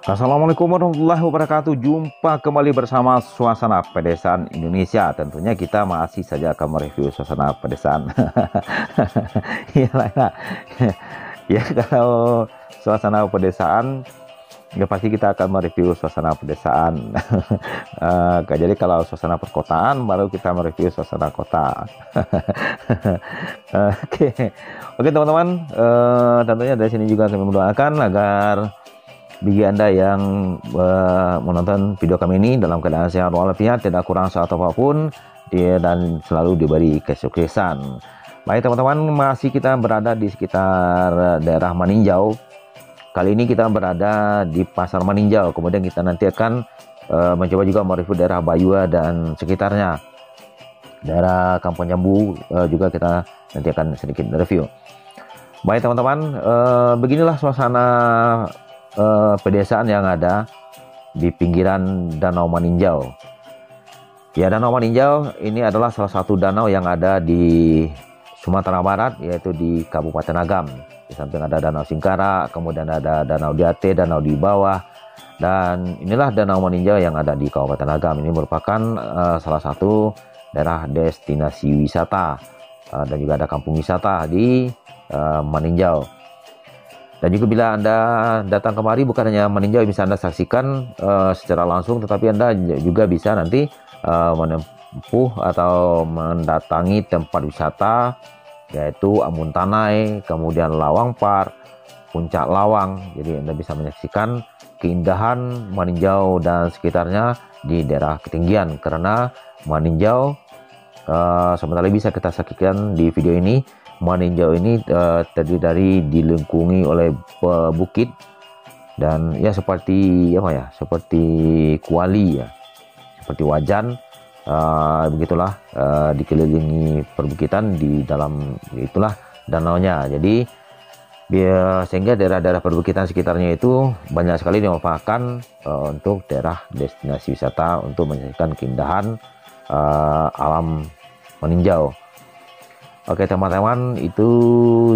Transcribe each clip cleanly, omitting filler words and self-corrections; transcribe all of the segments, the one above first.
Assalamualaikum warahmatullahi wabarakatuh. Jumpa kembali bersama Suasana Pedesaan Indonesia. Tentunya kita masih saja akan mereview suasana pedesaan. Iyalah, ya. Ya, kalau suasana pedesaan, ya pasti kita akan mereview suasana pedesaan. Jadi kalau suasana perkotaan, baru kita mereview suasana kota. Oke, oke teman-teman. Tentunya dari sini juga kami mendoakan agar bagi Anda yang menonton video kami ini dalam keadaan sehat walafiat, tidak kurang satu apapun, dan selalu diberi kesuksesan. Baik teman-teman, masih kita berada di sekitar daerah Maninjau. Kali ini kita berada di Pasar Maninjau. Kemudian kita nanti akan mencoba juga mereview daerah Bayua dan sekitarnya. Daerah Kampung Jambu juga kita nanti akan sedikit review. Baik teman-teman, beginilah suasana pedesaan yang ada di pinggiran Danau Maninjau. Ya, Danau Maninjau ini adalah salah satu danau yang ada di Sumatera Barat, yaitu di Kabupaten Agam. Di samping ada Danau Singkara, kemudian ada Danau Diate, Danau di bawah, dan inilah Danau Maninjau yang ada di Kabupaten Agam. Ini merupakan salah satu daerah destinasi wisata, dan juga ada kampung wisata di Maninjau. Dan juga bila Anda datang kemari, bukan hanya Maninjau bisa Anda saksikan secara langsung, tetapi Anda juga bisa nanti menempuh atau mendatangi tempat wisata, yaitu Ambon Tanai, kemudian Lawang Park, Puncak Lawang. Jadi Anda bisa menyaksikan keindahan Maninjau dan sekitarnya di daerah ketinggian, karena Maninjau sementara bisa kita saksikan di video ini. Maninjau ini terdiri dari dilengkungi oleh bukit dan ya seperti apa ya, seperti kuali ya, seperti wajan, begitulah, dikelilingi perbukitan di dalam itulah danaunya. Jadi sehingga daerah-daerah perbukitan sekitarnya itu banyak sekali dimanfaatkan untuk daerah destinasi wisata untuk menyaksikan keindahan alam Maninjau. Oke teman-teman, itu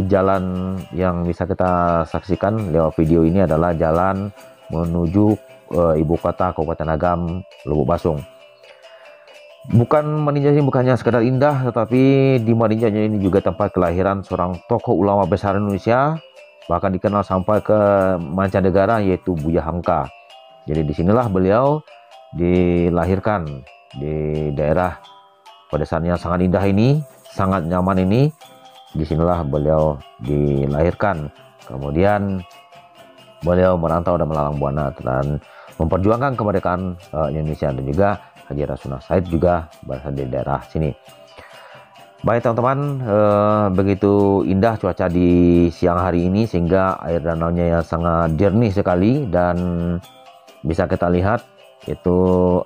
jalan yang bisa kita saksikan lewat video ini adalah jalan menuju ibu kota Kabupaten Agam, Lubuk Basung. Maninjau ini bukannya sekedar indah, tetapi di Maninjau ini juga tempat kelahiran seorang tokoh ulama besar Indonesia, bahkan dikenal sampai ke mancanegara, yaitu Buya Hamka. Jadi disinilah beliau dilahirkan, di daerah pedesaan yang sangat indah ini, sangat nyaman ini. Disinilah beliau dilahirkan. Kemudian beliau merantau dan melalang buana dan memperjuangkan kemerdekaan Indonesia. Dan juga Haji Rasuna Said juga berasal dari daerah sini. Baik teman-teman, begitu indah cuaca di siang hari ini sehingga air danaunya yang sangat jernih sekali, dan bisa kita lihat itu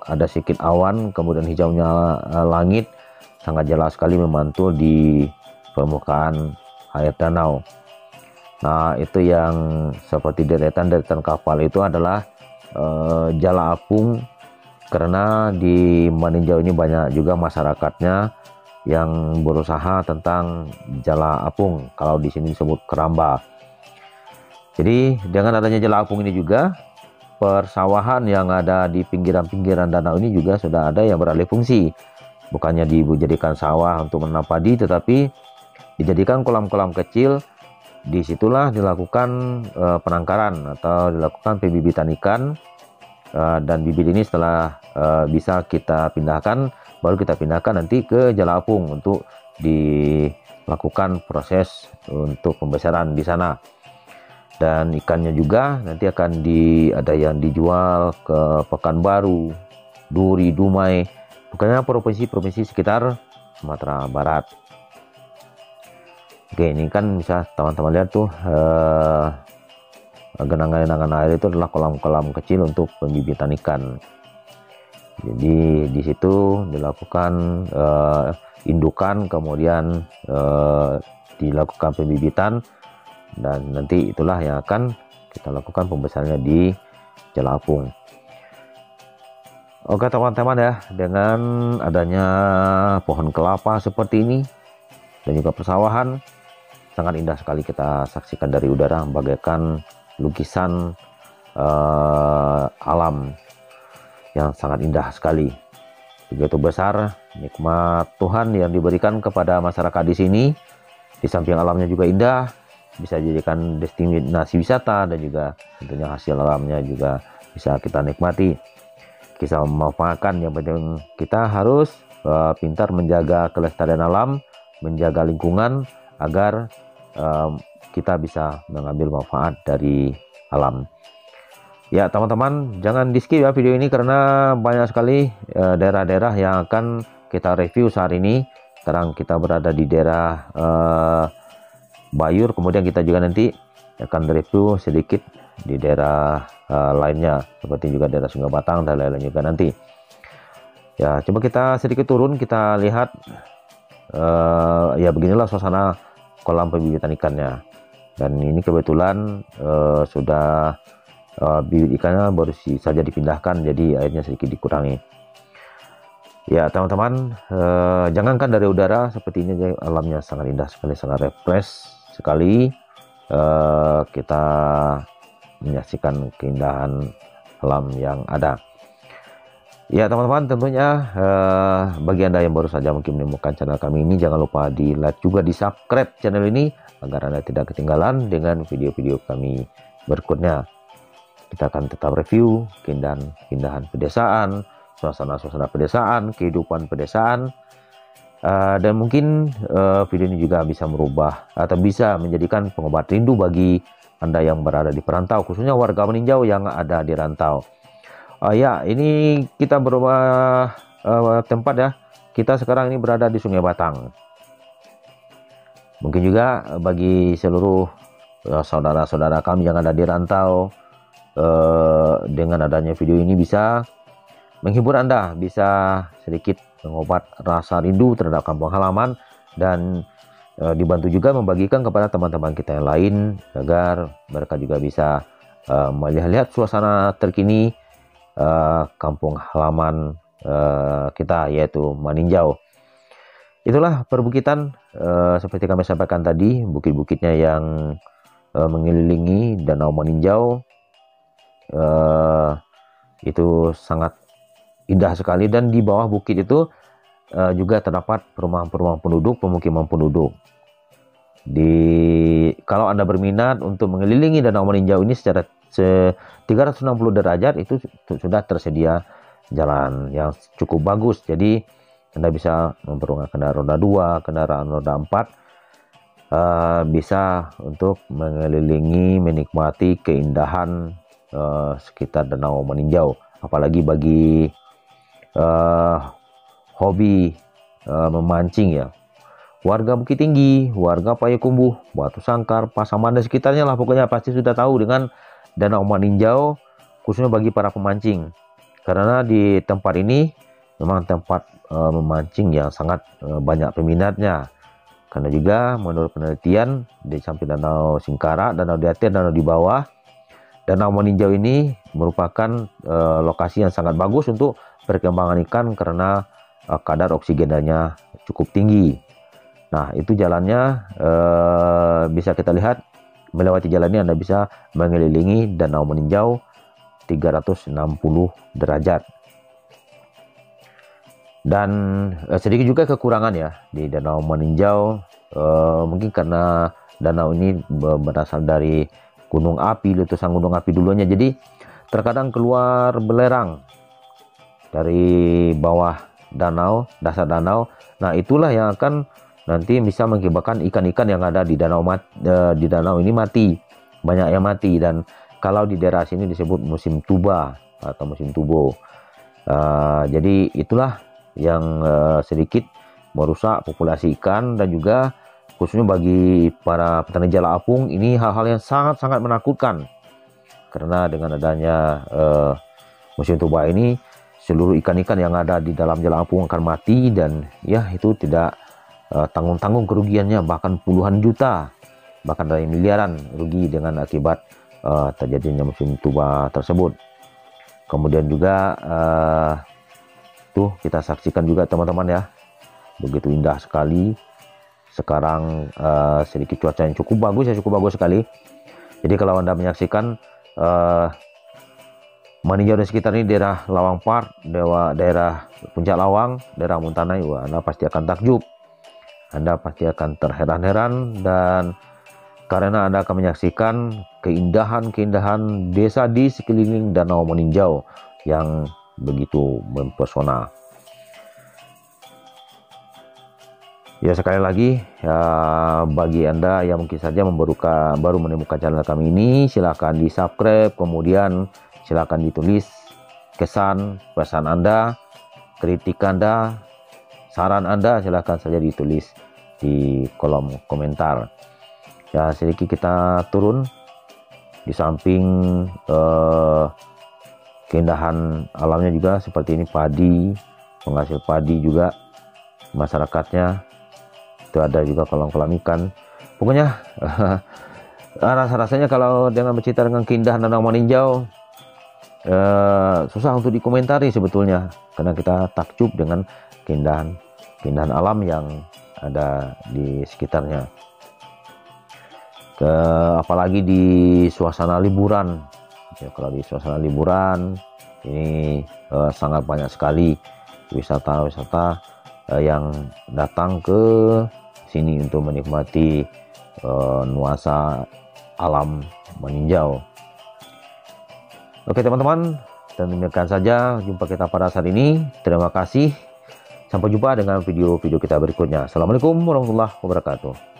ada sedikit awan, kemudian hijaunya langit sangat jelas sekali memantul di permukaan air danau. Nah, itu yang seperti deretan-deretan kapal itu adalah jala apung, karena di Maninjau ini banyak juga masyarakatnya yang berusaha tentang jala apung. Kalau di sini disebut keramba. Jadi dengan adanya jala apung ini juga, persawahan yang ada di pinggiran-pinggiran danau ini juga sudah ada yang beralih fungsi. Bukannya dijadikan sawah untuk menanam padi, tetapi dijadikan kolam-kolam kecil. Disitulah dilakukan penangkaran atau dilakukan pembibitan ikan, dan bibit ini setelah bisa kita pindahkan, baru kita pindahkan nanti ke jala apung untuk dilakukan proses untuk pembesaran di sana. Dan ikannya juga nanti akan ada yang dijual ke Pekanbaru, Duri, Dumai, bukannya provinsi-provinsi sekitar Sumatera Barat. Oke, ini kan bisa teman-teman lihat tuh, genangan-genangan air itu adalah kolam-kolam kecil untuk pembibitan ikan. Jadi di situ dilakukan indukan, kemudian dilakukan pembibitan, dan nanti itulah yang akan kita lakukan pembesarannya di jala apung. Oke teman-teman ya, dengan adanya pohon kelapa seperti ini dan juga persawahan, sangat indah sekali kita saksikan dari udara, bagaikan lukisan alam yang sangat indah sekali. Begitu besar nikmat Tuhan yang diberikan kepada masyarakat di sini. Di samping alamnya juga indah, bisa dijadikan destinasi wisata, dan juga tentunya hasil alamnya juga bisa kita nikmati. Kita memanfaatkan, yang penting kita harus pintar menjaga kelestarian alam, menjaga lingkungan agar kita bisa mengambil manfaat dari alam. Ya teman-teman, jangan di skip ya video ini karena banyak sekali daerah-daerah yang akan kita review saat ini. Sekarang kita berada di daerah Bayur, kemudian kita juga nanti akan review sedikit di daerah lainnya, seperti juga daerah Sungai Batang dan lain-lain juga nanti. Ya, coba kita sedikit turun, kita lihat ya beginilah suasana kolam pembibitan ikannya. Dan ini kebetulan sudah bibit ikannya baru saja dipindahkan, jadi airnya sedikit dikurangi. Ya teman-teman, jangankan dari udara, seperti ini alamnya sangat indah sekali, sangat refresh sekali. Kita menyaksikan keindahan alam yang ada. Ya teman-teman, tentunya bagi Anda yang baru saja mungkin menemukan channel kami ini, jangan lupa di like juga, di subscribe channel ini agar Anda tidak ketinggalan dengan video-video kami berikutnya. Kita akan tetap review keindahan pedesaan, suasana pedesaan, kehidupan pedesaan, dan mungkin video ini juga bisa merubah atau bisa menjadikan pengobat rindu bagi Anda yang berada di perantau, khususnya warga meninjau yang ada di rantau. Ya, ini kita berubah tempat ya. Kita sekarang ini berada di Sungai Batang. Mungkin juga bagi seluruh saudara-saudara kami yang ada di rantau, dengan adanya video ini bisa menghibur Anda, bisa sedikit mengobat rasa rindu terhadap kampung halaman, dan dibantu juga membagikan kepada teman-teman kita yang lain agar mereka juga bisa melihat suasana terkini kampung halaman kita, yaitu Maninjau. Itulah perbukitan seperti kami sampaikan tadi, bukit-bukitnya yang mengelilingi Danau Maninjau itu sangat indah sekali, dan di bawah bukit itu juga terdapat perumahan-perumahan penduduk, pemukiman penduduk. Kalau Anda berminat untuk mengelilingi Danau Maninjau ini secara 360 derajat, itu sudah tersedia jalan yang cukup bagus. Jadi Anda bisa mempergunakan kendaraan roda 2, kendaraan roda 4, bisa untuk mengelilingi, menikmati keindahan sekitar Danau Maninjau. Apalagi bagi hobi memancing ya, warga Bukit Tinggi, warga Payakumbuh, Batu Sangkar, Pasaman dan sekitarnya lah, pokoknya pasti sudah tahu dengan Danau Maninjau, khususnya bagi para pemancing. Karena di tempat ini memang tempat memancing yang sangat banyak peminatnya. Karena juga menurut penelitian, di samping Danau Singkara, Danau di atas, Danau di bawah, Danau Maninjau ini merupakan lokasi yang sangat bagus untuk perkembangan ikan karena kadar oksigennya cukup tinggi. Nah, itu jalannya bisa kita lihat, melewati jalan ini Anda bisa mengelilingi Danau Maninjau 360 derajat. Dan sedikit juga kekurangan ya di Danau Maninjau, mungkin karena danau ini berasal dari gunung api, letusan gunung api dulunya, jadi terkadang keluar belerang dari bawah danau, dasar danau. Nah, itulah yang akan nanti bisa mengakibatkan ikan-ikan yang ada di danau ini mati, banyak yang mati. Dan kalau di daerah sini disebut musim tuba atau musim tubo. Jadi itulah yang sedikit merusak populasi ikan, dan juga khususnya bagi para petani jala apung ini hal-hal yang sangat-sangat menakutkan. Karena dengan adanya musim tuba ini, seluruh ikan-ikan yang ada di dalam jala apung akan mati, dan ya itu tidak tanggung-tanggung kerugiannya, bahkan puluhan juta, bahkan dari miliaran rugi dengan akibat terjadinya musim tuba tersebut. Kemudian juga tuh kita saksikan juga teman-teman ya, begitu indah sekali. Sekarang sedikit cuaca yang cukup bagus ya, cukup bagus sekali. Jadi kalau Anda menyaksikan meninjau di sekitar ini, daerah Lawang Park, daerah Puncak Lawang, daerah Muntanai, wah, Anda pasti akan takjub, Anda pasti akan terheran-heran, dan karena Anda akan menyaksikan keindahan-keindahan desa di sekeliling Danau Meninjau yang begitu mempesona. Ya, sekali lagi ya, bagi Anda yang mungkin saja baru menemukan channel kami ini, silahkan di subscribe, kemudian silahkan ditulis kesan, pesan Anda, kritik Anda, saran Anda, silahkan saja ditulis di kolom komentar. Ya, sedikit kita turun di samping keindahan alamnya juga seperti ini, padi, penghasil padi juga masyarakatnya. Itu ada juga kolam-kolam ikan. Pokoknya rasa-rasanya kalau dengan bercerita dengan keindahan Danau Meninjau, susah untuk dikomentari sebetulnya, karena kita takjub dengan keindahan alam yang ada di sekitarnya. Apalagi di suasana liburan ya, kalau di suasana liburan ini sangat banyak sekali wisata yang datang ke sini untuk menikmati nuansa alam meninjau. Oke teman-teman, dan demikian saja jumpa kita pada saat ini. Terima kasih. Sampai jumpa dengan video-video kita berikutnya. Assalamualaikum warahmatullahi wabarakatuh.